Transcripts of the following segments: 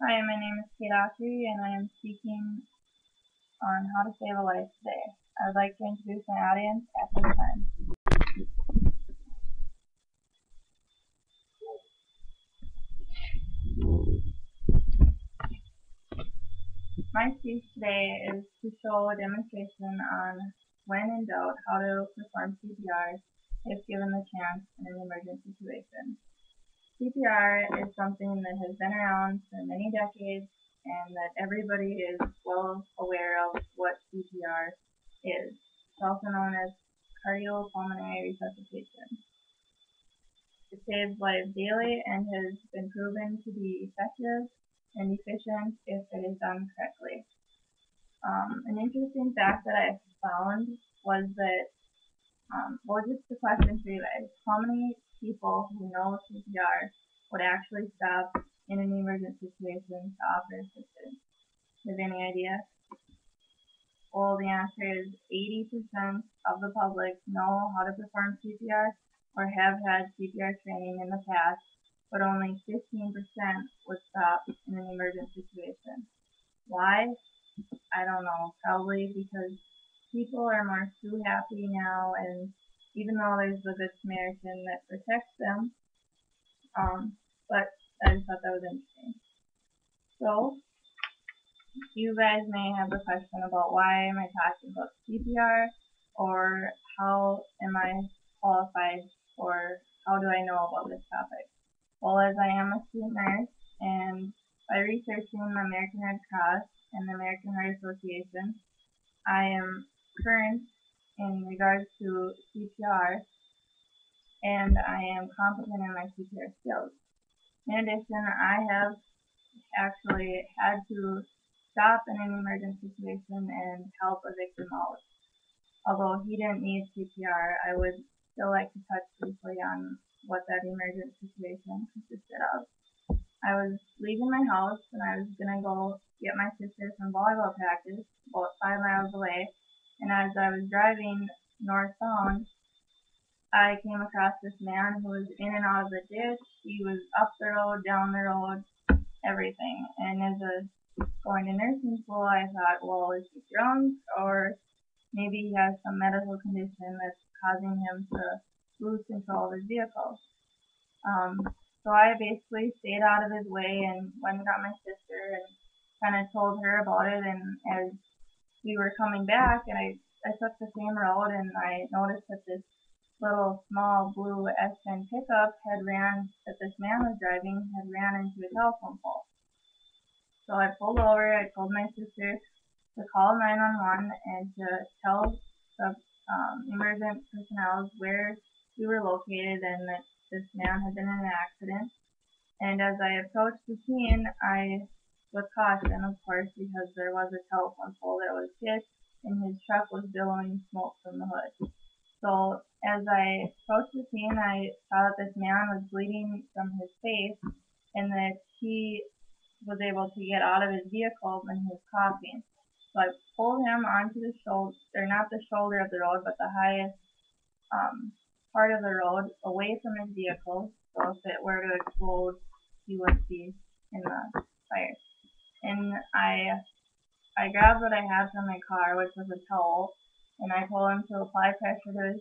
Hi, my name is TheKatie401's and I am speaking on how to save a life today. I would like to introduce my audience at this time. My speech today is to show a demonstration on, when in doubt, how to perform CPR if given the chance in an emergency situation. CPR is something that has been around for many decades and that everybody is well aware of what CPR is. It's also known as cardiopulmonary resuscitation. It saves lives daily and has been proven to be effective and efficient if it is done correctly. An interesting fact that I found was that, just a question for you guys. How many people who know CPR would actually stop in an emergency situation to offer assistance? Do you have any idea? Well, the answer is 80% of the public know how to perform CPR or have had CPR training in the past, but only 15% would stop in an emergency situation. Why? I don't know. Probably because people are more too happy now, and even though there's the Good Samaritan that protects them, but I just thought that was interesting. So, you guys may have a question about why am I talking about CPR, or how am I qualified, or how do I know about this topic? Well, as I am a student nurse, and by researching the American Red Cross and the American Heart Association, I am current in regards to CPR, and I am competent in my CPR skills. In addition, I have actually had to stop in an emergency situation and help a victim out. Although he didn't need CPR, I would still like to touch briefly on what that emergency situation consisted of. I was leaving my house and I was going to go get my sister from volleyball practice about 5 miles away, and as I was driving northbound, I came across this man who was in and out of the ditch. He was up the road, down the road, everything. And as going to nursing school, I thought, well, is he drunk, or maybe he has some medical condition that's causing him to lose control of his vehicle. So I basically stayed out of his way and went and got my sister and kind of told her about it. And as we were coming back, and I took the same road, and I noticed that this little small blue S10 pickup that this man was driving had ran into a telephone pole. So I pulled over, I told my sister to call 911 and to tell the emergent personnel where we were located and that this man had been in an accident. And as I approached the scene, I, with caution, of course, because there was a telephone pole that was hit and his truck was billowing smoke from the hood. So as I approached the scene, I saw that this man was bleeding from his face and that he was able to get out of his vehicle when he was coughing. So I pulled him onto the shoulder, or not the shoulder of the road, but the highest part of the road, away from his vehicle, so if it were to explode, he wouldn't be in the fire. And I grabbed what I had from my car, which was a towel, and I told him to apply pressure to his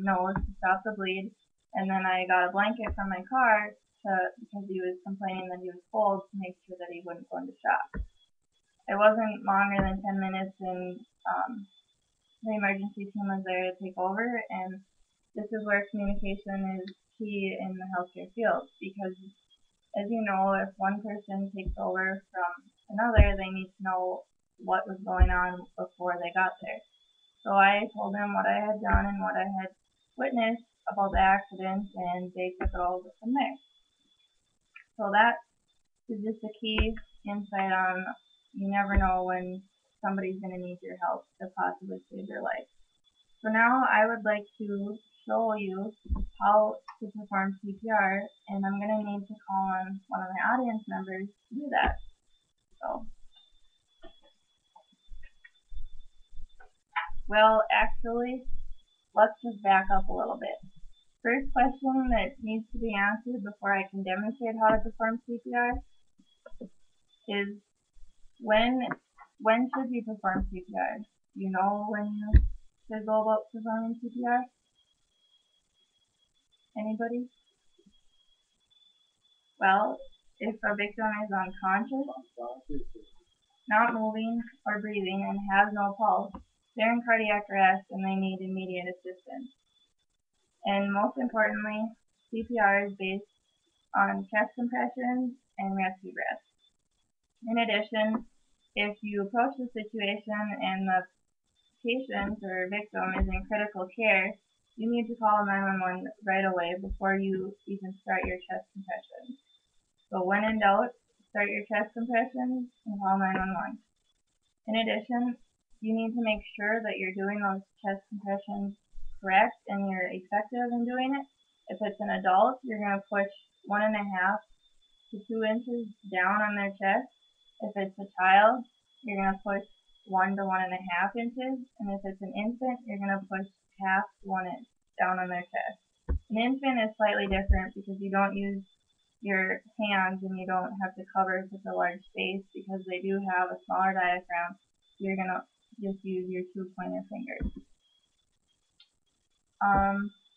nose to stop the bleed, and then I got a blanket from my car because he was complaining that he was cold, to make sure that he wouldn't go into shock. It wasn't longer than 10 minutes, and the emergency team was there to take over, and this is where communication is key in the healthcare field, because as you know, if one person takes over from another, they need to know what was going on before they got there. So I told them what I had done and what I had witnessed about the accident, and they took it over from there. So that is just a key insight on, you never know when somebody's going to need your help to possibly save their life. So now I would like to show you how to perform CPR, and I'm going to need to call on one of my audience members to do that. So, well, actually, let's just back up a little bit. First question that needs to be answered before I can demonstrate how to perform CPR is when should you perform CPR? Do you know when you should go about performing CPR? Anybody? Well, if a victim is unconscious, not moving or breathing, and has no pulse, they're in cardiac arrest and they need immediate assistance. And most importantly, CPR is based on chest compressions and rescue breaths. In addition, if you approach the situation and the patient or victim is in critical care, you need to call 911 right away before you even start your chest compressions. So when in doubt, start your chest compressions and call 911. In addition, you need to make sure that you're doing those chest compressions correct and you're effective in doing it. If it's an adult, you're going to push 1.5 to 2 inches down on their chest. If it's a child, you're going to push 1 to 1.5 inches, and if it's an infant, you're going to push half to 1 inch down on their chest. An infant is slightly different because you don't use your hands and you don't have to cover such a large space because they do have a smaller diaphragm. You're going to just use your 2 pointer fingers.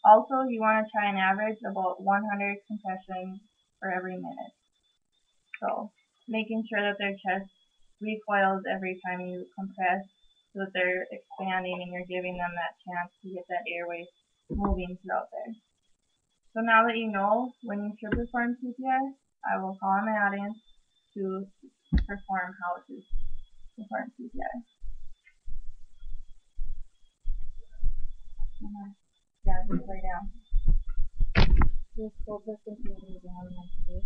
Also, you want to try and average about 100 compressions for every minute. So, making sure that their chest recoils every time you compress so that they're expanding and you're giving them that chance to get that airway moving throughout there. So now that you know when you should perform CPR, I will call on my audience to perform how to perform CPR. Yeah, just lay down. Just focus completely down next to it.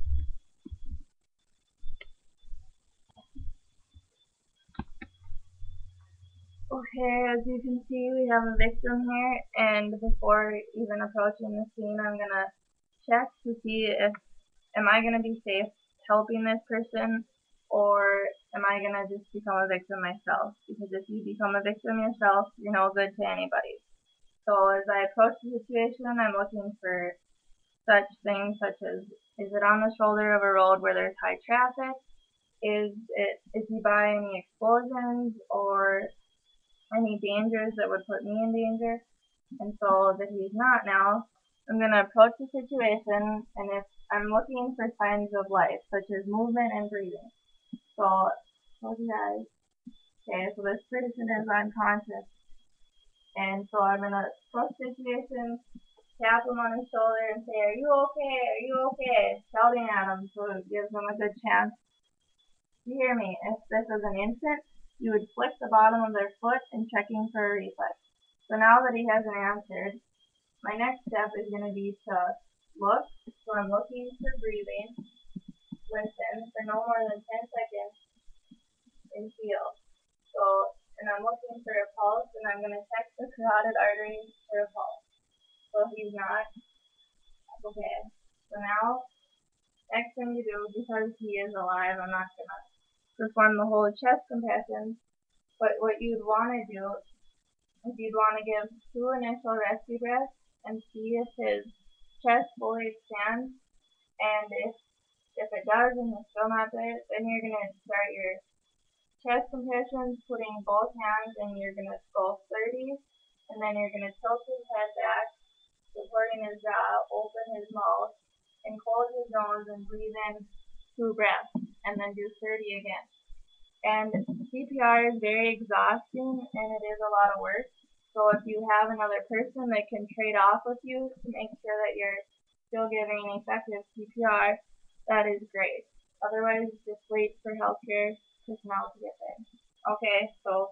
Okay, as you can see, we have a victim here, and before even approaching the scene, I'm gonna check to see if am I gonna be safe helping this person, or am I gonna just become a victim myself? Because if you become a victim yourself, you're no good to anybody. So as I approach the situation, I'm looking for such things such as, is it on the shoulder of a road where there's high traffic? Is he by any explosions or any dangers that would put me in danger? And so that he's not now, I'm going to approach the situation, and if I'm looking for signs of life, such as movement and breathing. So, close your eyes. Okay, so this person is unconscious. And so I'm going to approach the situation, tap him on his shoulder and say, are you okay? Are you okay? Shouting at him so it gives him a good chance to hear me. If this is an infant, you would flick the bottom of their foot and checking for a reflex. So now that he hasn't answered, my next step is going to be to look. So I'm looking for breathing, listen for no more than 10 seconds, and feel. So, and I'm looking for a pulse, and I'm going to check the carotid artery for a pulse. So if he's not, okay. So now, next thing you do, because he is alive, I'm not going to perform the whole chest compression, but what you'd want to do is you'd want to give 2 initial rescue breaths and see if his chest fully expands, and if it does and it's still not there, then you're going to start your chest compressions, putting both hands, and you're going to go 30, and then you're going to tilt his head back, supporting his jaw, open his mouth, and close his nose and breathe in 2 breaths, and then do 30 again. And CPR is very exhausting, and it is a lot of work. So if you have another person that can trade off with you to make sure that you're still giving effective CPR, that is great. Otherwise, just wait for healthcare personnel to get there. Okay, so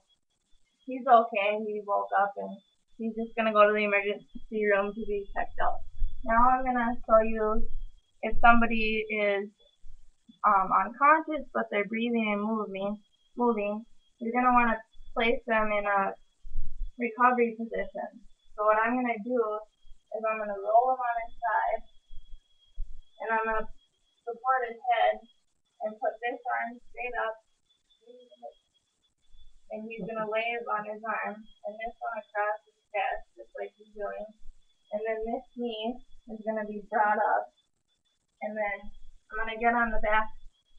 he's okay. He woke up and he's just going to go to the emergency room to be checked out. Now I'm going to show you if somebody is unconscious but they're breathing and moving, you're going to want to place them in a recovery position. So what I'm going to do is I'm going to roll him on his side, and I'm going to support his head and put this arm straight up, and he's going to lay it on his arm, and this one across his chest, just like he's doing, and then this knee is going to be brought up, and then I'm going to get on the back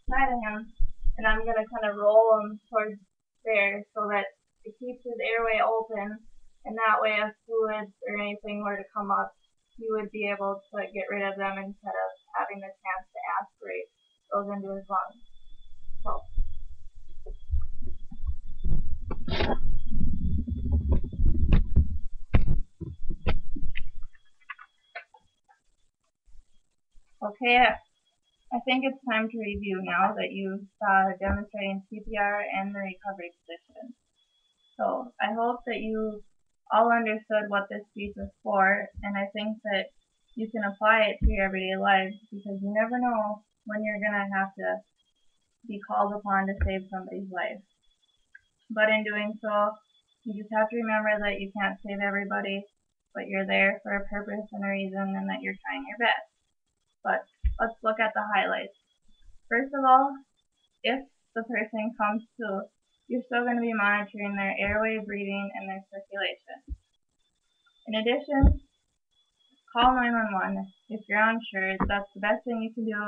side of him and I'm going to kind of roll him towards there so that it keeps his airway open, and that way if fluids or anything were to come up, he would be able to get rid of them instead of having the chance to aspirate those into his lungs. So. Okay, I think it's time to review now that you saw demonstrating CPR and the recovery position. So I hope that you all understood what this speech was for, and I think that you can apply it to your everyday life because you never know when you're going to have to be called upon to save somebody's life. But in doing so, you just have to remember that you can't save everybody, but you're there for a purpose and a reason, and that you're trying your best. But let's look at the highlights. First of all, if the person comes to, you're still going to be monitoring their airway, breathing, and their circulation. In addition, call 911. If you're unsure, that's the best thing you can do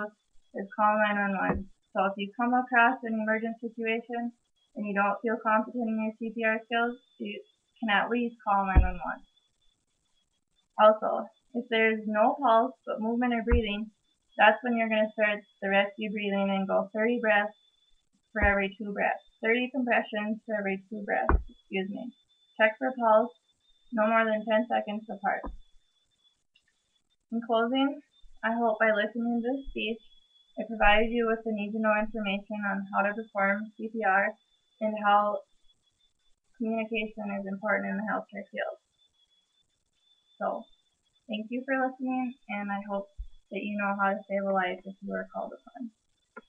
is call 911. So if you come across an emergent situation and you don't feel confident in your CPR skills, you can at least call 911. Also, if there's no pulse but movement or breathing, that's when you're going to start the rescue breathing and go 30 breaths for every 2 breaths. 30 compressions for every 2 breaths, Check for pulse, no more than 10 seconds apart. In closing, I hope by listening to this speech, it provided you with the need-to-know information on how to perform CPR and how communication is important in the healthcare field. So, thank you for listening, and I hope that you know how to save a life if you are called upon.